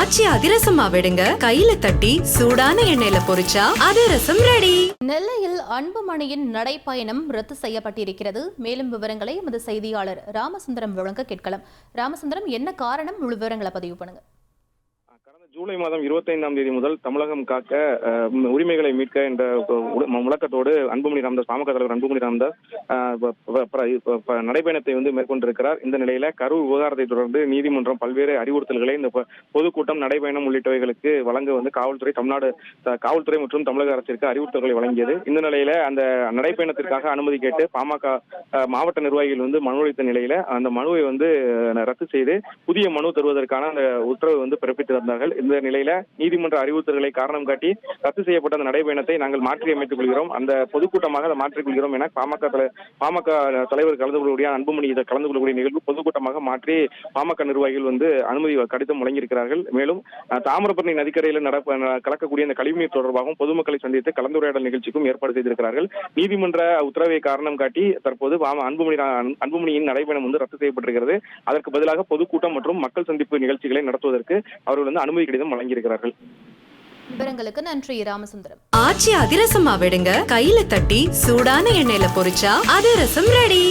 ஆச்சி அதிரசமா விடுங்க, கையில தட்டி சூடான எண்ணெயில பொரிச்சா அதிரசம் ரெடி. நெல்லையில் அன்புமணியின் நடைப்பயணம் ரத்து செய்யப்பட்டிருக்கிறது. மேலும் விவரங்களை எமது செய்தியாளர் ராமசுந்தரம் வழங்க கேட்கலாம். ராமசுந்தரம், என்ன காரணம்? விவரங்களை பதிவு பண்ணுங்க. ஜூலை மாதம் 25ஆம் தேதி முதல் தமிழகம் காக்க உரிமைகளை மீட்க என்ற முழக்கத்தோடு அன்புமணி ராமதாஸ், பாமக தலைவர் அன்புமணி ராமதாஸ் நடைபயணத்தை மேற்கொண்டிருக்கிறார். இந்த நிலையில கரூர் விவகாரத்தை தொடர்ந்து நீதிமன்றம் பல்வேறு அறிவுறுத்தல்களை இந்த பொதுக்கூட்டம், நடைபயணம் உள்ளிட்டவைகளுக்கு வழங்க காவல்துறை, தமிழ்நாடு காவல்துறை மற்றும் தமிழக அரசிற்கு அறிவுறுத்தல்களை வழங்கியது. இந்த நிலையில அந்த நடைபயணத்திற்காக அனுமதி கேட்டு பாமக மாவட்ட நிர்வாகிகள் மனு அளித்த நிலையில அந்த மனுவை ரத்து செய்து புதிய மனு தருவதற்கான அந்த உத்தரவு பிறப்பித்திருந்தார்கள். இந்த நிலையில நீதிமன்ற அறிவுறுத்தல்களை காரணம் காட்டி ரத்து செய்யப்பட்ட அந்த நடைபயணத்தை நாங்கள் மாற்றி அமைத்துக் கொள்கிறோம், அந்த பொதுக்கூட்டமாக அதை மாற்றிக் கொள்கிறோம் என பாமக தலைவர் கலந்து கொள்ளக்கூடிய, அன்புமணி கலந்து கொள்ளக்கூடிய நிகழ்வு பொதுக்கூட்டமாக மாற்றி பாமக நிர்வாகிகள் அனுமதி கடிதம் வழங்கியிருக்கிறார்கள். மேலும் தாமிரபரணி நதிக்கரையில் கலக்கக்கூடிய இந்த கழிவுநீர் தொடர்பாகவும் பொதுமக்களை சந்தித்து கலந்துரையாடல் நிகழ்ச்சிக்கும் ஏற்பாடு செய்திருக்கிறார்கள். நீதிமன்ற உத்தரவை காரணம் காட்டி தற்போது அன்புமணியின் நடைபயணம் ரத்து செய்யப்பட்டிருக்கிறது. அதற்கு பதிலாக பொதுக்கூட்டம் மற்றும் மக்கள் சந்திப்பு நிகழ்ச்சிகளை நடத்துவதற்கு அவர்கள் அனுமதி கடிதம் வழங்கியிருக்கிறார்கள். விவரங்களுக்கு நன்றி ராமசுந்தரம். ஆச்சி அதிரசமா விடுங்க, கையில தட்டி சூடான எண்ணெயில பொரிச்சா அதிரசம் ரெடி.